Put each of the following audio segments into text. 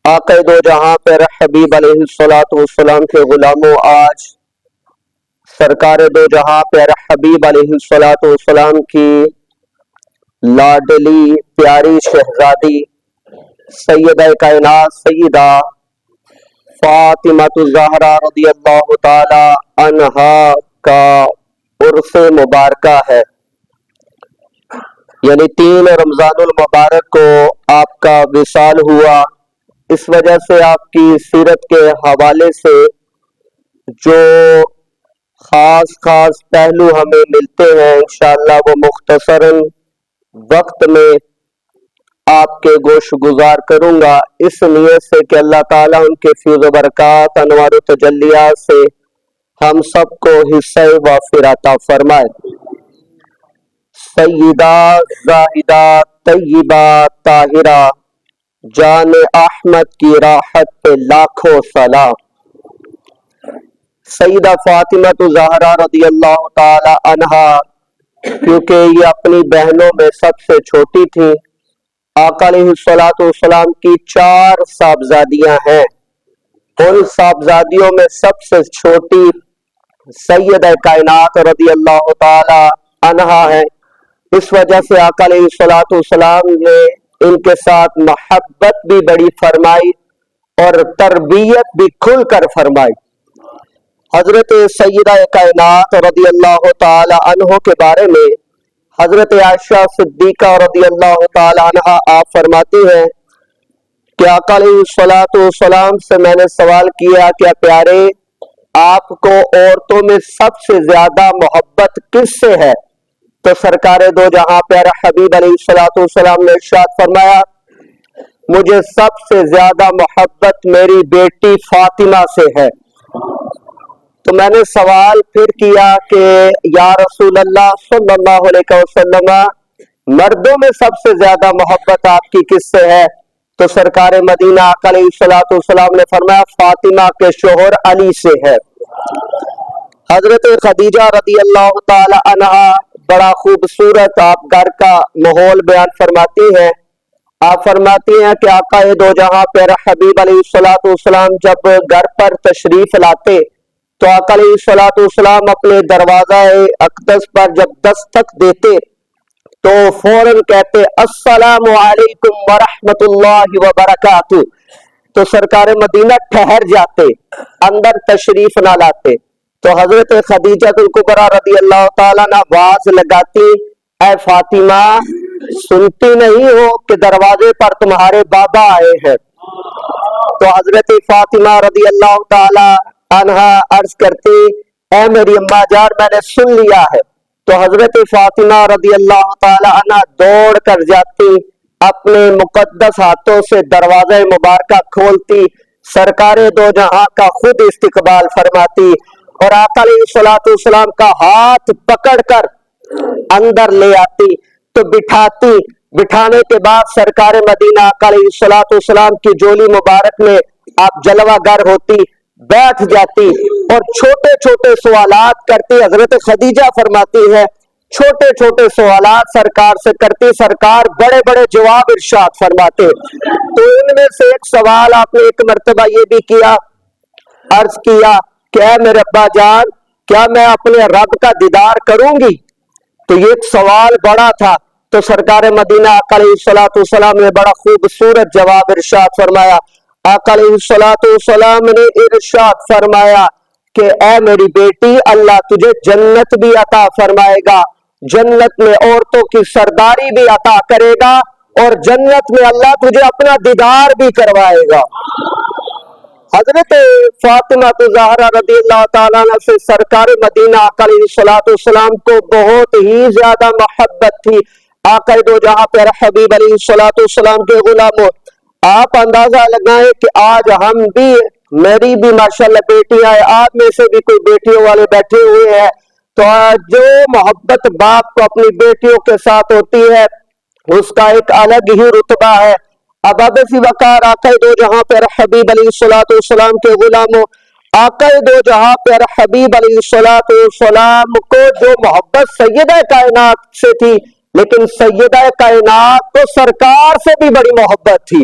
آقا دو جہاں پر حبیب علیہ السلام کے غلاموں، آج سرکار دو جہاں پر حبیب علیہ السلام کی لاڈلی پیاری شہزادی سیدہ کائنات سیدہ فاطمہ الزہرا رضی اللہ تعالی عنہا کا عرس مبارکہ ہے، یعنی 3 رمضان المبارک کو آپ کا وصال ہوا۔ اس وجہ سے آپ کی سیرت کے حوالے سے جو خاص پہلو ہمیں ملتے ہیں انشاءاللہ وہ مختصراً وقت میں آپ کے گوش گزار کروں گا، اس نیت سے کہ اللہ تعالیٰ ان کے فیض و برکات انوار و تجلیات سے ہم سب کو حصہ وافر عطا فرمائے۔ سیدہ زاہدہ طیبہ طاہرہ جان احمد کی راحت پہ لاکھوں سلام۔ سیدہ فاطمہ الزہرا رضی اللہ تعالی عنہا کیونکہ یہ اپنی بہنوں میں سب سے چھوٹی تھی، آقا علیہ السلام کی 4 صاحبزادیاں ہیں، ان صاحبزادیوں میں سب سے چھوٹی سیدہ کائنات رضی اللہ تعالی عنہا ہے۔ اس وجہ سے آقا علیہ السلام نے ان کے ساتھ محبت بھی بڑی فرمائی اور تربیت بھی کھل کر فرمائی۔ حضرت سیدہ کائنات رضی اللہ تعالی عنہ کے بارے میں حضرت عائشہ صدیقہ رضی اللہ تعالی عنہا آپ فرماتی ہیں کہ آقا علیہ السلام سے میں نے سوال کیا کہ پیارے آپ کو عورتوں میں سب سے زیادہ محبت کس سے ہے؟ تو سرکار دو جہاں پیارا حبیب علیہ السلام نے ارشاد فرمایا مجھے سب سے زیادہ محبت میری بیٹی فاطمہ سے ہے۔ تو میں نے سوال پھر کیا کہ یا رسول اللہ صلی اللہ علیہ وسلم مردوں میں سب سے زیادہ محبت آپ کی کس سے ہے؟ تو سرکار مدینہ آقا علیہ السلام نے فرمایا فاطمہ کے شوہر علی سے ہے۔ حضرت خدیجہ رضی اللہ تعالی عنہا بڑا خوبصورت آپ گھر کا ماحول بیان فرماتی ہیں۔ آپ فرماتی ہیں کہ آقا دو جہاں پہ حبیب علیہ السلام جب گھر پر تشریف لاتے تو آقا علیہ السلام اپنے دروازہ اقدس پر جب دستک دیتے تو فوراً کہتے السلام علیکم ورحمۃ اللہ وبرکاتہ، تو سرکار مدینہ ٹھہر جاتے، اندر تشریف نہ لاتے۔ تو حضرت خدیجہ الکبریٰ رضی اللہ تعالیٰ نے آواز لگاتی اے فاطمہ سنتی نہیں ہو کہ دروازے پر تمہارے بابا آئے ہیں؟ تو حضرت فاطمہ رضی اللہ تعالی عنہا عرض کرتی اے میری اماں جان میں نے سن لیا ہے۔ تو حضرت فاطمہ رضی اللہ تعالی عنہا دوڑ کر جاتی، اپنے مقدس ہاتھوں سے دروازہ مبارکہ کھولتی، سرکار دو جہاں کا خود استقبال فرماتی اور آقا علیہ السلام کا ہاتھ پکڑ کر اندر لے آتی تو بٹھانے کے بعد سرکار مدینہ آقا علیہ السلام کی جولی مبارک میں آپ جلوہ گر ہوتی، بیٹھ جاتی اور چھوٹے چھوٹے سوالات کرتی۔ حضرت خدیجہ فرماتی ہے چھوٹے چھوٹے سوالات سرکار سے کرتی، سرکار بڑے بڑے جواب ارشاد فرماتے۔ تو ان میں سے ایک سوال آپ نے ایک مرتبہ یہ بھی کیا، عرض کیا کہ اے میرے ابا جان کیا میں اپنے رب کا دیدار کروں گی؟ تو یہ ایک سوال بڑا تھا، تو سرکار مدینہ آقا علیہ السلام نے بڑا خوبصورت جواب ارشاد فرمایا۔ آقا علیہ السلام نے ارشاد فرمایا کہ اے میری بیٹی اللہ تجھے جنت بھی عطا فرمائے گا، جنت میں عورتوں کی سرداری بھی عطا کرے گا اور جنت میں اللہ تجھے اپنا دیدار بھی کروائے گا۔ حضرت فاطمہ الزہرا رضی اللہ تعالیٰ عنہ سے سرکار مدینہ آقا علیہ السلام کو بہت ہی زیادہ محبت تھی۔ آقا دو جہاں پر حبیب علیہ السلام کے غلاموں، آپ اندازہ لگائیں کہ آج ہم بھی، میری بھی ماشاءاللہ بیٹیاں ہیں، آپ میں سے بھی کوئی بیٹیوں والے بیٹھے ہوئے ہیں، تو جو محبت باپ کو اپنی بیٹیوں کے ساتھ ہوتی ہے اس کا ایک الگ ہی رتبہ ہے۔ اب ابسی وقار آقا دو جہاں پر حبیب علیہ السلام کے غلاموں، آقا دو جہاں پر حبیب علیہ السلام کو جو محبت سیدہ کائنات سے تھی، لیکن سیدہ کائنات کو سرکار سے بھی بڑی محبت تھی۔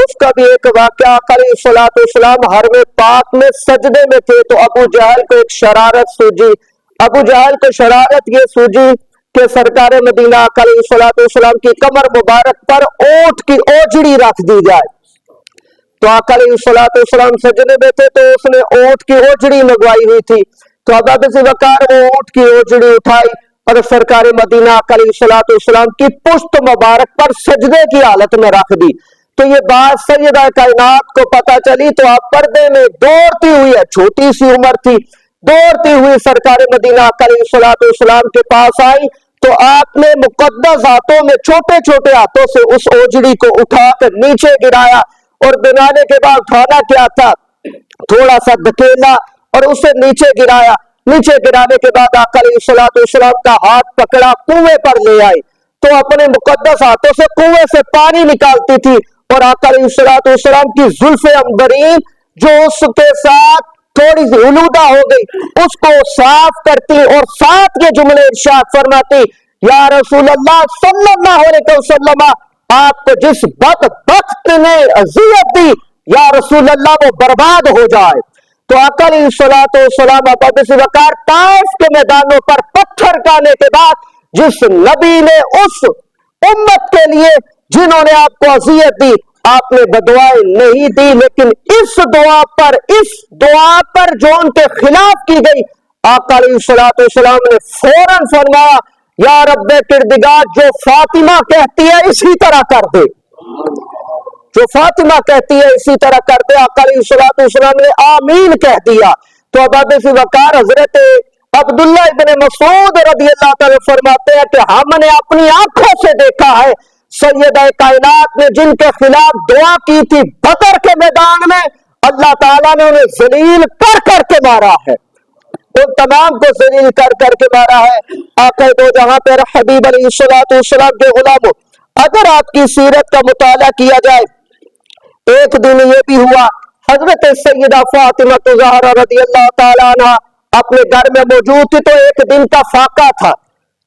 اس کا بھی ایک واقعہ علیہ الصلوۃ والسلام حرم پاک میں سجدے میں تھے تو ابو جہل کو ایک شرارت سوجی. ابو جہل کو شرارت یہ سوجی کہ سرکار مدینہ علیہ الصلوۃ والسلام کی کمر مبارک پر اونٹ کی اوجڑی رکھ دی جائے. تو آقا علیہ الصلوۃ والسلام سجدے میں تھے تو اس نے اونٹ کی اوجڑی لگوائی ہوئی تھی. تو ابا بن وقار وہ اونٹ کی اوجڑی اٹھائی اور سرکار مدینہ علیہ الصلوۃ والسلام کی پشت مبارک پر سجدے کی حالت میں رکھ دی. تو یہ بات سیدہ کائنات کو پتہ چلی تو آپ پردے میں دوڑتی ہوئی ہے، چھوٹی سی عمر تھی، دوڑتی ہوئی سرکار مدینہ علیہ الصلوۃ والسلام کے پاس آئی تو آپ نے مقدس ہاتھوں میں چھوٹے چھوٹے ہاتھوں سے اس اوجڑی کو اٹھا کر نیچے گرایا اور گرانے کے بعد اٹھانا کیا تھا، تھوڑا سا دھکیلا اور اسے نیچے گرایا. نیچے گرانے کے بعد آقا علیہ الصلوۃ والسلام کا ہاتھ پکڑا، کنویں پر لے آئی تو اپنے مقدس ہاتھوں سے کنویں سے پانی نکالتی تھی اور آقا علیہ الصلوۃ والسلام کی زلف عنبرین جو اس کے ساتھ تھوڑی سی علودہ ہو گئی اس کو صاف کرتی اور ساتھ یہ جملے ارشاد فرماتی، یا رسول اللہ صلی اللہ علیہ وسلم، آپ کو جس بدبخت نے اذیت دی یا رسول اللہ وہ برباد ہو جائے. تو آقا علیہ الصلوۃ والسلام ابا بن وقار طائف کے میدانوں پر پتھر کھانے کے بعد جس نبی نے اس امت کے لیے جنہوں نے آپ کو اذیت دی آپ نے بدعائیں نہیں دی، لیکن اس دعا پر جو ان کے خلاف کی گئی آقا علیہ الصلوۃ والسلام نے فوراً فرمایا، یا رب کردگار جو فاطمہ کہتی ہے اسی طرح کر دے، جو فاطمہ کہتی ہے اسی طرح کر دے. آقا علیہ الصلوۃ والسلام نے آمین کہہ دیا. تو ابا بن وقار حضرت عبداللہ ابن مسعود رضی اللہ تعالی فرماتے ہیں کہ ہم نے اپنی آنکھوں سے دیکھا ہے سیدہ کائنات نے جن کے خلاف دعا کی تھی بدر کے میدان میں اللہ تعالیٰ نے انہیں ذلیل کر کر کے مارا ہے، ان تمام کو ذلیل کر کر کے مارا ہے. آقا دو جہاں پر حبیب علیہ الصلوۃ والسلام کے غلاموں، اگر آپ کی سیرت کا مطالعہ کیا جائے ایک دن یہ بھی ہوا حضرت سیدہ فاطمہ الزہرا رضی اللہ تعالیٰ عنہ اپنے گھر میں موجود تھی تو ایک دن کا فاقہ تھا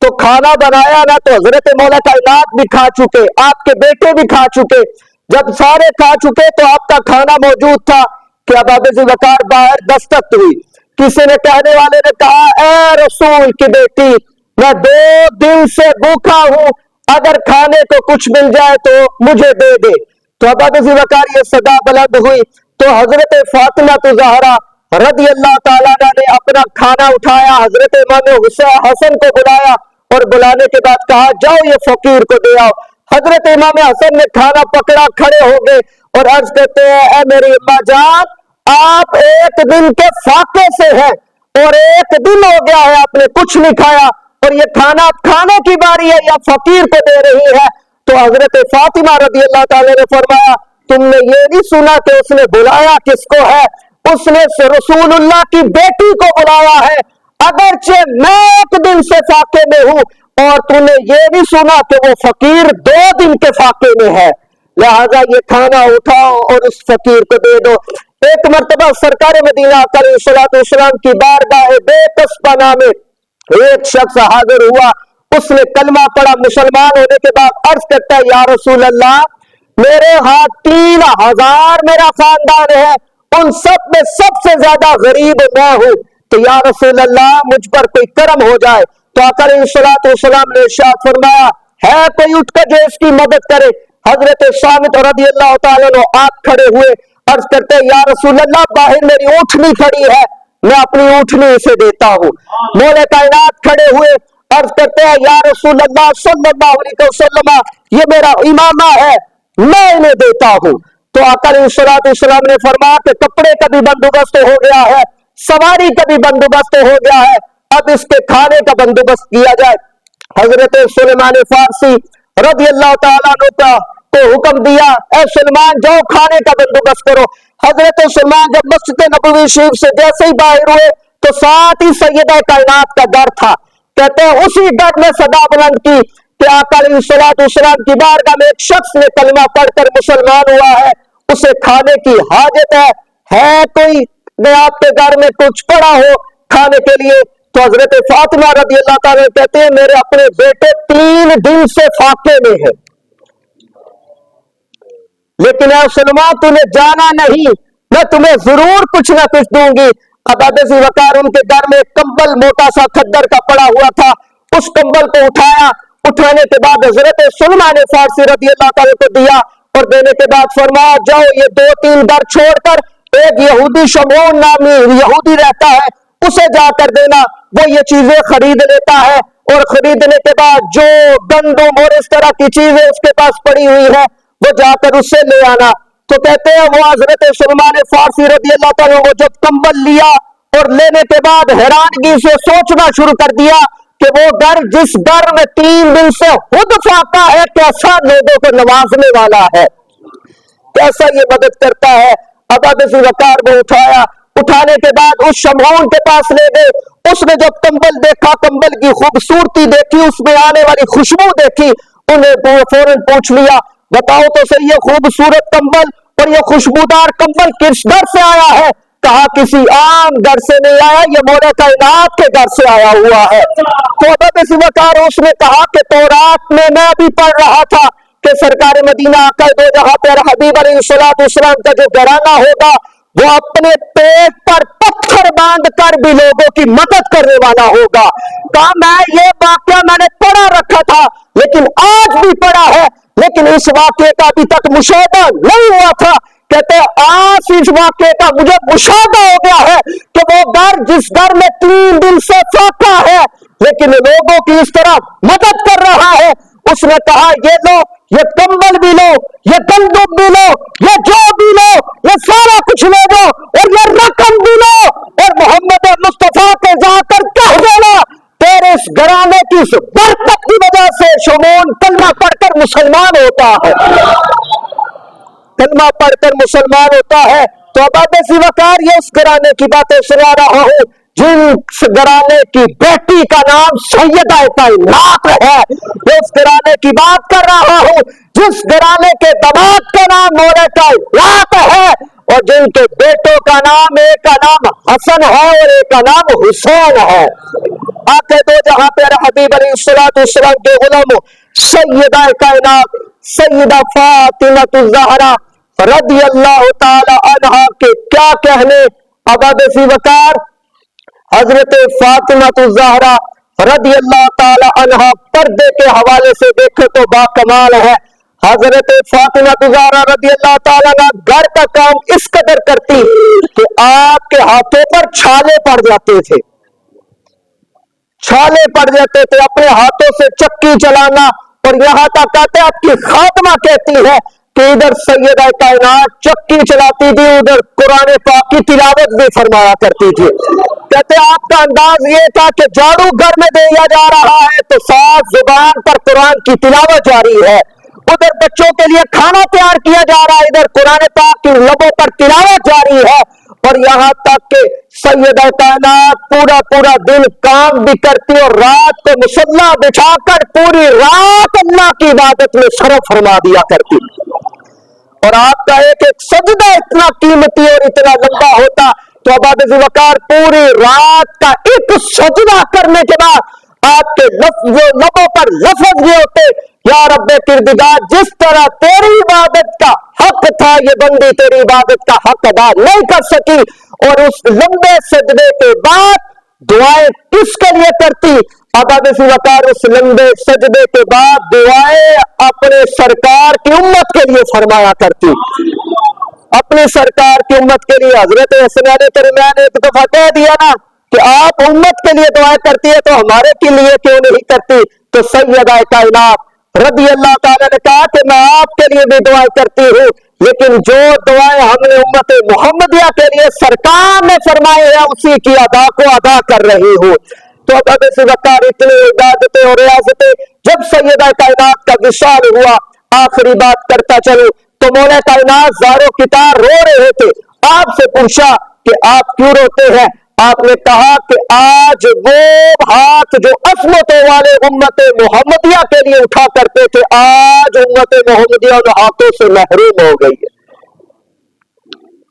تو کھانا بنایا نا تو حضرت مولا کائنات بھی کھا چکے، آپ کے بیٹے بھی کھا چکے. جب سارے کھا چکے تو آپ کا کھانا موجود تھا کہ ابا بن وقار باہر دستک ہوئی. کسی نے کہنے والے نے کہا، اے رسول کی بیٹی میں 2 دن سے بھوکا ہوں، اگر کھانے کو کچھ مل جائے تو مجھے دے دے. تو ابا بن وقار یہ صدا بلند ہوئی تو حضرت فاطمہ الزہرا رضی اللہ تعالیٰ نے اپنا کھانا اٹھایا، حضرت امام حسن کو بلایا اور بلانے کے بعد کہا جاؤ یہ فقیر کو دے آؤ. حضرت امام حسن نے کھانا پکڑا، کھڑے ہو گئے اور عرض کرتے ہیں، اے میری اماں جان آپ ایک دن کے فاقے سے ہیں اور ایک دن ہو گیا ہے آپ نے کچھ نہیں کھایا اور یہ کھانا کھانے کی باری ہے یا فقیر کو دے رہی ہے. تو حضرت فاطمہ رضی اللہ تعالی نے فرمایا، تم نے یہ نہیں سنا کہ اس نے بلایا کس کو ہے؟ اس نے رسول اللہ کی بیٹی کو بلایا ہے، اگرچہ میں ایک دن سے فاقے میں ہوں اور تو نے یہ نہیں سنا کہ وہ فقیر 2 دن کے فاقے میں ہے، لہذا یہ کھانا اٹھاؤ اور اس فقیر کو دے دو. ایک مرتبہ سرکار مدینہ علیہ الصلوۃ والسلام کی بارگاہ بے کسبانہ میں ایک شخص حاضر ہوا، اس نے کلمہ پڑھا، مسلمان ہونے کے بعد عرض کرتا ہے، یا رسول اللہ میرے ہاتھ 3000 میرا خاندان ہے، ان سب میں سب سے زیادہ غریب میں ہوں، تو یا رسول اللہ مجھ پر کوئی کرم ہو جائے. تو آقا علیہ الصلوۃ والسلام نے ارشاد فرمایا، ہے کوئی اٹھ کر جو اس کی مدد کرے؟ حضرت صامت رضی اللہ تعالیٰ عنہ آپ کھڑے ہوئے، عرض کرتے ہیں، یا رسول اللہ باہر میری اونٹنی کھڑی ہے، میں اپنی اونٹنی اسے دیتا ہوں. مولا کائنات کھڑے ہوئے، عرض کرتے ہیں، یا رسول اللہ صلی اللہ علیہ وسلم یہ میرا امامہ ہے میں انہیں دیتا ہوں. تو آقا علیہ الصلوۃ والسلام نے فرمایا کہ کپڑے کا بھی بندوبست ہو گیا ہے، سواری کا بھی بندوبست ہو گیا ہے، اب اس کے کھانے کا بندوبست کیا جائے. حضرت سلیمان فارسی رضی اللہ تعالیٰ عنہ کو حکم دیا، اے سلمان جاؤ کھانے کا بندوبست کرو. حضرت سلمان جب مسجد نبوی شریف سے جیسے ہی باہر ہوئے تو ساتھ ہی سیدہ کائنات کا گھر تھا. کہتے ہیں اسی گھر میں صدا بلند کی کہ آقا علیہ الصلوۃ والسلام کی بارگاہ میں ایک شخص نے کلمہ پڑھ کر مسلمان ہوا ہے، اسے کھانے کی حاجت ہے کوئی نے آپ کے گھر میں کچھ پڑا ہو کھانے کے لیے؟ تو حضرت فاطمہ رضی اللہ تعالیٰ کہتے ہیں میرے اپنے بیٹے 3 دن سے فاقے میں ہے. لیکن اے سلمان تُونے جانا نہیں، میں تمہیں ضرور کچھ نہ کچھ دوں گی۔ اب ابو بکر ان کے گھر میں ایک کمبل موٹا سا کھدر کا پڑا ہوا تھا، اس کمبل کو اٹھایا، اٹھانے کے بعد حضرت سلمان فارسی رضی اللہ تعالیٰ کو دیا، اور دینے کے بعد فرمایا جاؤ یہ 2-3 گھر چھوڑ کر ایک یہودی شمعون نامی یہودی رہتا ہے اسے جا کر دینا، وہ یہ چیزیں خرید لیتا ہے، اور خریدنے کے بعد جو گندم اور اس طرح کی چیزیں اس کے پاس پڑی ہوئی ہے وہ جا کر اس سے لے آنا۔ تو کہتے ہیں وہ حضرت سلمان فارسی رضی اللہ تعالیٰ وہ جب کمبل لیا اور لینے کے بعد حیرانگی سے سوچنا شروع کر دیا کہ وہ گھر جس گھر میں 3 دن سے خود فاقہ ہے کیسا لوگوں کو نوازنے والا ہے، کیسا یہ مدد کرتا ہے۔ اب ابو بکر کو اٹھایا، اٹھانے کے بعد اس شمعون کے پاس لے گئے، اس نے جب کمبل دیکھا، کمبل کی خوبصورتی دیکھی، اس میں آنے والی خوشبو دیکھی، انہیں فوراً پوچھ لیا بتاؤ تو صحیح یہ خوبصورت کمبل اور یہ خوشبودار کمبل کس گھر سے آیا ہے؟ کہا کسی عام گھر سے نہیں آیا، یہ مولا کائنات کے گھر سے آیا ہوا ہے۔ تو ابو بکر اس نے کہا کہ تورات میں میں بھی پڑھ رہا تھا کہ سرکار مدینہ آقا دو جہاں پیارا حبیب علیہ السلام کا جو گھرانہ ہوگا وہ اپنے پیٹ پر پتھر باندھ کر بھی لوگوں کی مدد کرنے والا ہوگا۔ کہا میں یہ واقعہ میں نے پڑھا رکھا تھا لیکن آج بھی پڑھا ہے، لیکن اس واقعے کا ابھی تک مشاہدہ نہیں ہوا تھا۔ کہتے آج اس واقعے کا مجھے مشاہدہ ہو گیا ہے کہ وہ گھر جس گھر میں 3 دن سے فاقہ ہے لیکن لوگوں کی اس طرح مدد کر رہا ہے، اس نے کہا یہ لو، یہ کمبل بھی لو، یہ گندم بھی لو، یہ جو بھی لو، یہ سارا کچھ لے لو، اور یہ رقم بھی لو، اور محمد مصطفیٰ کے جا کر کہہ دینا تیرے اس گھرانے کی اس برکت کی وجہ سے شمعون کلمہ پڑھ کر مسلمان ہوتا ہے، کلمہ پڑھ کر مسلمان ہوتا ہے۔ تو اب ابو بکر یہ اس گھرانے کی باتیں سنا رہا ہوں جن گھرانے کی بیٹی کا نام سیدہ کائنات ہے، میں اس گھرانے کی بات کر رہا ہوں جس گھرانے کے داماد کا نام مولا کائنات ہے، اور جن کے بیٹوں کا نام ایک کا نام حسن ہے اور ایک کا نام حسین ہے۔ آقا دو جہاں پیارے حبیب علیہ السلام کے غلاموں سیدہ کائنات سیدہ فاطمہ الزہرا رضی اللہ تعالی عنہا کے کیا کہنے۔ اب ابو بکر حضرت فاطمہ الزہرا رضی اللہ تعالی عنہا پردے کے حوالے سے دیکھے تو با کمال ہے۔ حضرت فاطمہ الزہرا رضی اللہ تعالی عنہ گھر کا کام اس قدر کرتی کہ آپ کے ہاتھوں پر چھالے پڑ جاتے تھے، چھالے پڑ جاتے تھے، اپنے ہاتھوں سے چکی چلانا، اور یہاں تک کہتے آپ کی خاتمہ کہتی ہے کہ ادھر سیدہ کائنات چکی چلاتی تھی، ادھر قرآن پاک کی تلاوت بھی فرمایا کرتی تھی۔ کہتے آپ کا انداز یہ تھا کہ جھاڑو گھر میں دیا جا رہا ہے تو ساتھ زبان پر قرآن کی تلاوت جاری ہے، ادھر بچوں کے لیے کھانا تیار کیا جا رہا ہے، ادھر قرآن پاک کی لبوں پر تلاوت جاری ہے، اور یہاں تک کہ سیدہ کائنات پورا دن کام بھی کرتی اور رات کو مصلی بچھا کر پوری رات اللہ کی عبادت میں صرف فرما دیا کرتی، اور آپ کا ایک سجدہ اتنا قیمتی اور اتنا لمبا ہوتا تو اب ابو بکر پوری رات کا ایک سجدہ کرنے کے بعد آپ کے لبوں پر لفظ یہ ہوتے یا رب کردگار جس طرح تیری عبادت کا حق تھا یہ بندی تیری عبادت کا حق ادا نہیں کر سکی، اور اس لمبے سجدے کے بعد دعائیں کس کے لیے کرتی؟ اب ابو بکر اس لمبے سجدے کے بعد دعائیں اپنے سرکار کی امت کے لیے فرمایا کرتی، اپنی سرکار کی امت کے لیے۔ حضرت حسنین ترمیان نے ایک دفعہ کہہ دیا نا کہ آپ امت کے لیے دعائیں کرتی ہے تو ہمارے کے لیے کیوں نہیں کرتی؟ تو سیدہ کائنات رضی اللہ تعالیٰ نے کہا کہ میں آپ کے لیے بھی دعائیں کرتی ہوں، لیکن جو دعائیں ہم نے امت محمدیہ کے لیے سرکار نے فرمائے ہیں اسی کی ادا کو ادا کر رہی ہوں۔ تو اب ابو بکر اتنی عبادتیں اور ریاضتیں، جب سیدہ کائنات کا وصال ہوا، آخری بات کرتا چلوں تو مولا کائنات زارو کتار رو رہے تھے، آپ سے پوچھا کہ آپ کیوں روتے ہیں؟ آپ نے کہا کہ آج وہ ہاتھ جو عصمتوں والے امت محمدیہ کے لیے اٹھا کرتے تھے آج امت محمدیہ ان ہاتھوں سے محروم ہو گئی ہے،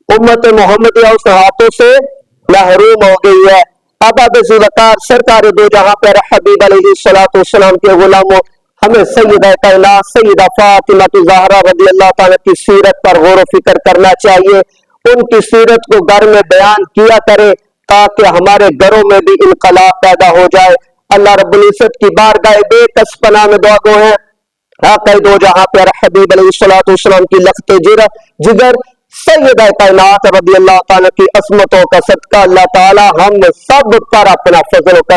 امت محمدیہ اس ہاتھوں سے محروم ہو گئی ہے۔ اب ابو بکر سرکار دو جہاں پر حبیب علیہ السلام کے غلاموں ہمیں سیدہ کائنات سیدہ فاطمہ زہرا رضی اللہ تعالیٰ کی سیرت پر غور و فکر کرنا چاہیے. ان کی سیرت کو گھر میں بیان کیا کرے تاکہ ہمارے گھروں میں بھی انقلاب پیدا ہو جائے. اللہ رب العزت کی بارگاہ بے کس پناہ میں دعا گو ہیں. آقا دو جہاں پر حبیب علیہ الصلوۃ والسلام کی لخت جگر سیدہ کائنات رضی اللہ تعالیٰ کی عظمتوں کا صدقہ اللہ تعالی ہم سب پر اپنا فضل و کرم